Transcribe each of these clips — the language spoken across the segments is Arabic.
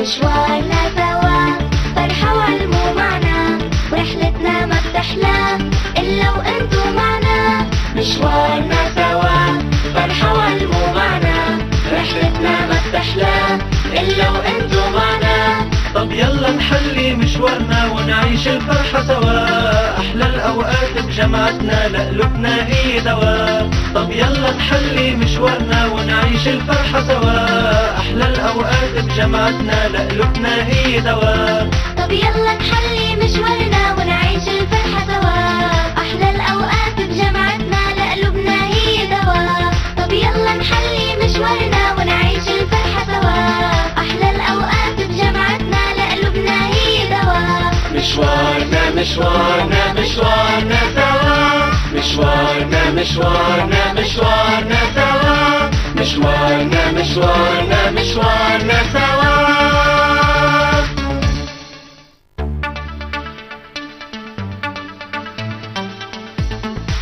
مشوارنا سوا فرحة والمو معنا، ورحلتنا ما بتحلى إلا وأنتو معنا. مشوارنا سوا فرحة والمو معنا، رحلتنا ما بتحلى إلا وأنتو معنا. طب يلا نحلي مشوارنا ونعيش الفرحة سوا، أحلى الأوقات بجمعتنا لقلوبنا هي دواء. طب يلا نحلي مشوارنا ونعيش الفرحة سوا، أحلى الأوقات بجمعتنا لقلوبنا هي دواء. طب يلا نحلي مشوارنا ونعيش الفرحة سوا، أحلى الأوقات بجمعتنا لقلوبنا هي دواء. طب يلا نحلي مشوارنا ونعيش الفرحة سوا، أحلى الأوقات بجمعتنا لقلوبنا هي دواء. مشوارنا مشوارنا مشوارنا سوا، مشوارنا مشوارنا مشوارنا سوا، مشوارنا مشوارنا مشوارنا سوا.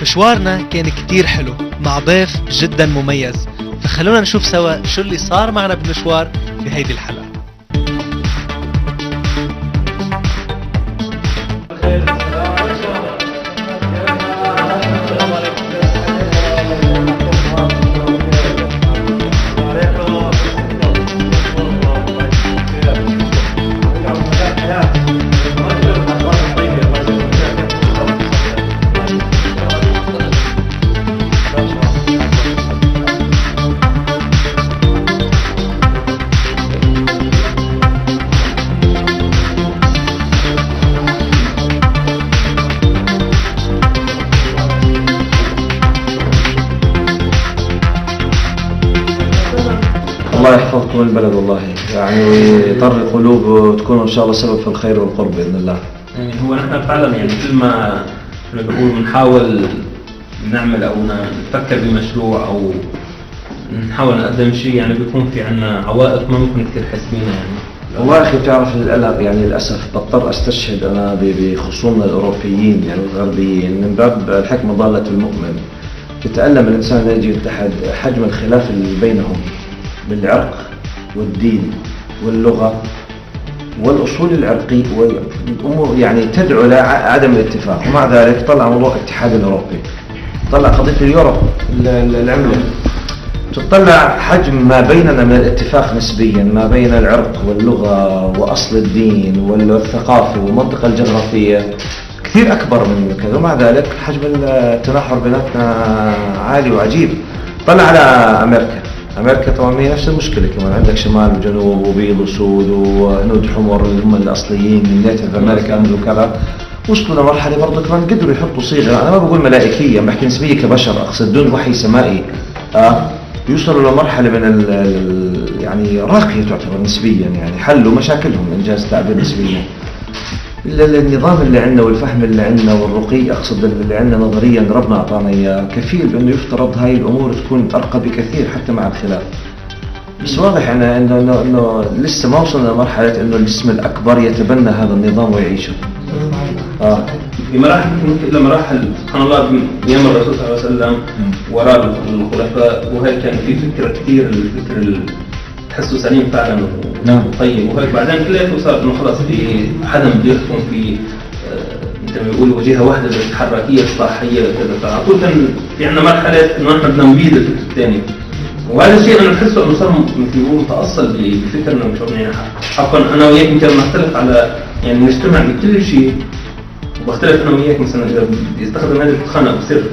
مشوارنا كان كتير حلو مع ضيف جدا مميز، فخلونا نشوف سوا شو اللي صار معنا بالمشوار بهيدي الحلقة. الله يحفظكم البلد والله، يعني ويطر قلوب وتكونوا ان شاء الله سبب في الخير والقرب باذن الله. يعني هو نحن فعلا يعني كل ما بنقول بنحاول نعمل او نفكر بمشروع او نحاول نقدم شيء، يعني بيكون في عنا عوائق ما بنكون كثير حاسبينها. يعني والله اخي بتعرف يعني للاسف بضطر استشهد انا بخصومنا الاوروبيين يعني الغربيين من باب الحكمه ضاله المؤمن. يتألم الانسان يجد يتحد حجم الخلاف اللي بينهم بالعرق والدين واللغة والأصول العرقية والأمور، يعني تدعو لعدم الاتفاق. ومع ذلك طلع موضوع الاتحاد الأوروبي، طلع قضية اليورو العملة، تطلع حجم ما بيننا من الاتفاق نسبيا ما بين العرق واللغة وأصل الدين والثقافة والمنطقة الجغرافية كثير أكبر من كذا، ومع ذلك حجم التناحر بيناتنا عالي وعجيب. طلع على أمريكا طبعا هي نفس المشكلة، كمان عندك شمال وجنوب وبيض وسود وهنود حمر اللي هم الأصليين من نيتيف أمريكانز وكذا. وصلوا لمرحلة برضه كمان قدروا يحطوا صيغة، أنا ما بقول ملائكية، بحكي نسبية كبشر، أقصد دون وحي سمائي. يوصلوا لمرحلة من يعني راقية تعتبر نسبيا، يعني حلوا مشاكلهم إنجاز التعبير نسبيا. النظام اللي عندنا والفهم اللي عندنا والرقي، أقصد اللي عندنا نظريا ربنا أعطانا إياه كفيل بأنه يفترض هاي الأمور تكون أرقى بكثير حتى مع الخلاف. بس واضح إنه لسه ما وصلنا لمرحلة إنه الجسم الأكبر يتبنى هذا النظام ويعيشه. بمراحل إلى مراحل سبحان الله بأيام الرسول صلى الله عليه وسلم وراء الخلفاء، وهي كان في فكرة كثير، الفكر تحسه سليم فعلا وطيب، وهيك بعدين كلياته صار انه خلاص في حدا بده يحكم في مثل ما بيقولوا وجهه واحده الحركيه الصلاحيه كذا. فعلى طول كان في عندنا مرحله انه نحن بدنا نبيد الفكر الثاني، وهذا الشيء انا بحسه انه صار مثل ما بيقولوا متاصل بفكرنا ومشروعنا. عفوا انا وياك يمكن نختلف على يعني نجتمع بكل شيء، وبختلف انا وياك مثلا اذا يستخدم هذه الخانه بصير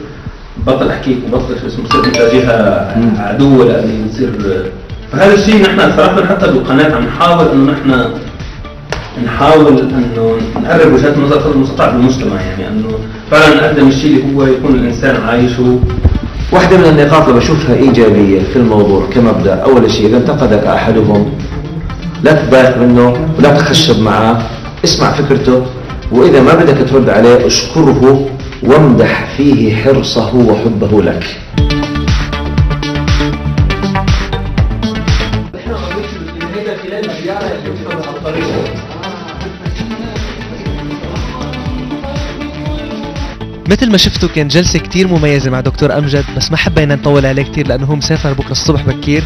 بطل احكيك وبطل شو اسمه، بصير انت جهه عدو لازم يصير. فهذا الشيء نحن صراحة حتى بالقناة عم نحاول انه نحاول انه نقرب وجهات النظر قدر المستطاع بالمجتمع، يعني انه فعلا نقدم الشيء اللي هو يكون الانسان عايش. واحدة من النقاط اللي بشوفها ايجابية في الموضوع كمبدأ، اول شيء اذا انتقدك احدهم لا تضايق منه ولا تخشب معه، اسمع فكرته، واذا ما بدك ترد عليه اشكره وامدح فيه حرصه وحبه لك. مثل ما شفتوا كان جلسة كتير مميزة مع دكتور أمجد، بس ما حبينا نطول عليه كتير لأنه هو مسافر بكرة الصبح بكير،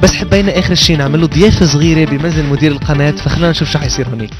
بس حبينا آخر شي نعمل له ضيافة صغيرة بمنزل مدير القناة، فخلونا نشوف شو حيصير هونيك.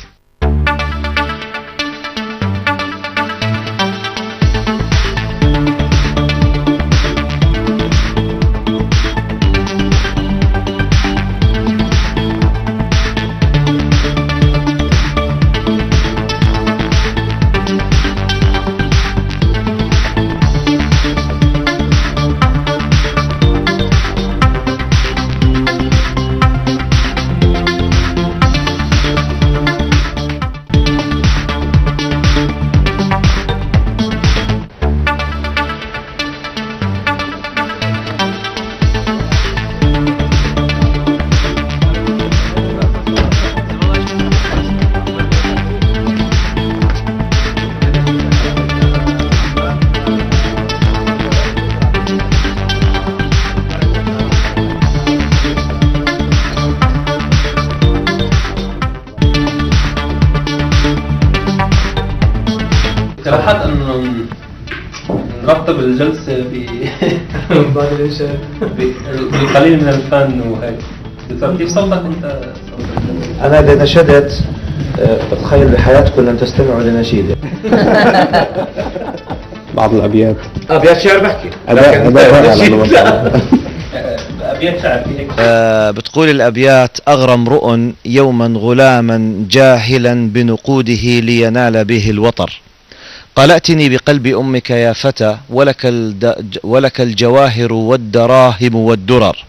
اقتراحات انه نرتب الجلسه بعد العشاء بالقليل من الفن وهيك. دكتور كيف صوتك انت؟ انا اذا نشدت بتخيل بحياتكم لن تستمعوا لنشيدي. بعض الابيات شعر بحكي ابيات شعر في هيك. بتقول الأبيات: أغرى امرؤ يوما غلاما جاهلا بنقوده لينال به الوطر، قلأتني بقلب أمك يا فتى، ولك الجواهر والدراهم والدرر،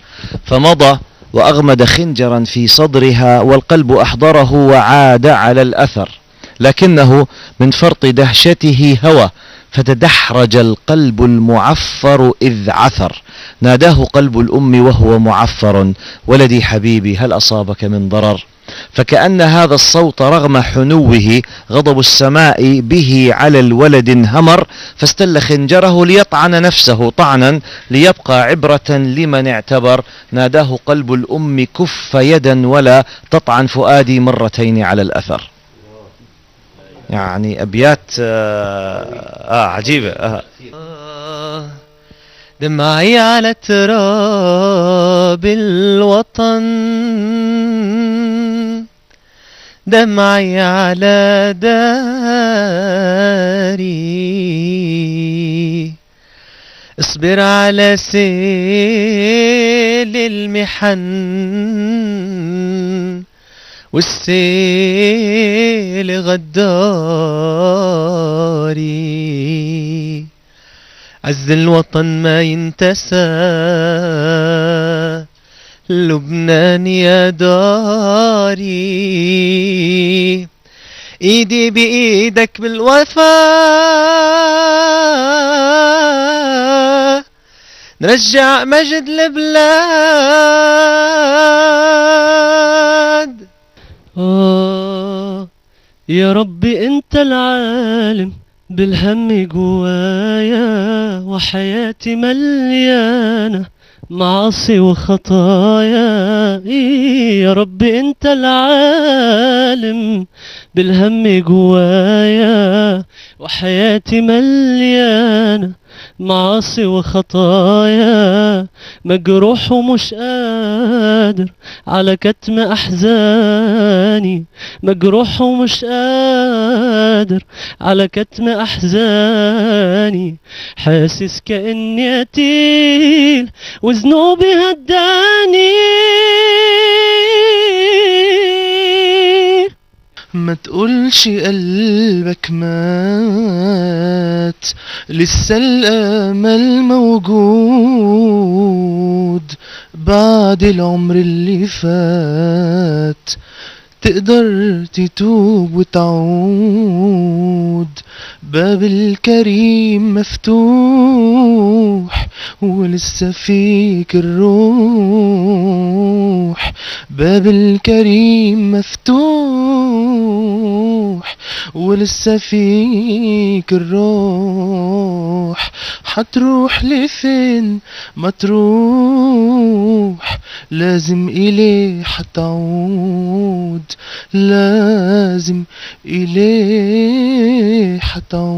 فمضى وأغمد خنجرا في صدرها والقلب أحضره وعاد على الأثر، لكنه من فرط دهشته هوى فتدحرج القلب المعفر إذ عثر، ناداه قلب الأم وهو معفر: ولدي حبيبي هل أصابك من ضرر؟ فكأن هذا الصوت رغم حنوه غضب السماء به على الولد انهمر، فاستل خنجره ليطعن نفسه طعنا ليبقى عبرة لمن اعتبر، ناداه قلب الأم: كف يدا ولا تطعن فؤادي مرتين على الأثر. يعني أبيات عجيبة. دمعي على تراب الوطن، دمعي على داري، اصبر على سيل المحن والسيل غداري، عز الوطن ما ينتسى، لبنان يا داري، ايدي بايدك بالوفا، نرجع مجد البلاد. يا ربي انت العالم بالهم جوايا، وحياتي مليانة معاصي وخطايا. يا ربي انت العالم بالهم جوايا، وحياتي مليانة معاصي وخطايا، مجروح ومش قادر على كتم أحزاني، مجروح ومش قادر على كتم أحزاني، حاسس كأني قتيل وذنوبي هداني. ما تقولش قلبك مات، لسه الامل موجود بعد العمر اللي فات، تقدر تتوب وتعود، باب الكريم مفتوح ولسه فيك الروح، باب الكريم مفتوح ولسه فيك الروح. حتروح لفين ما تروح، لازم إليه حتعود، لازم إليه حتعود.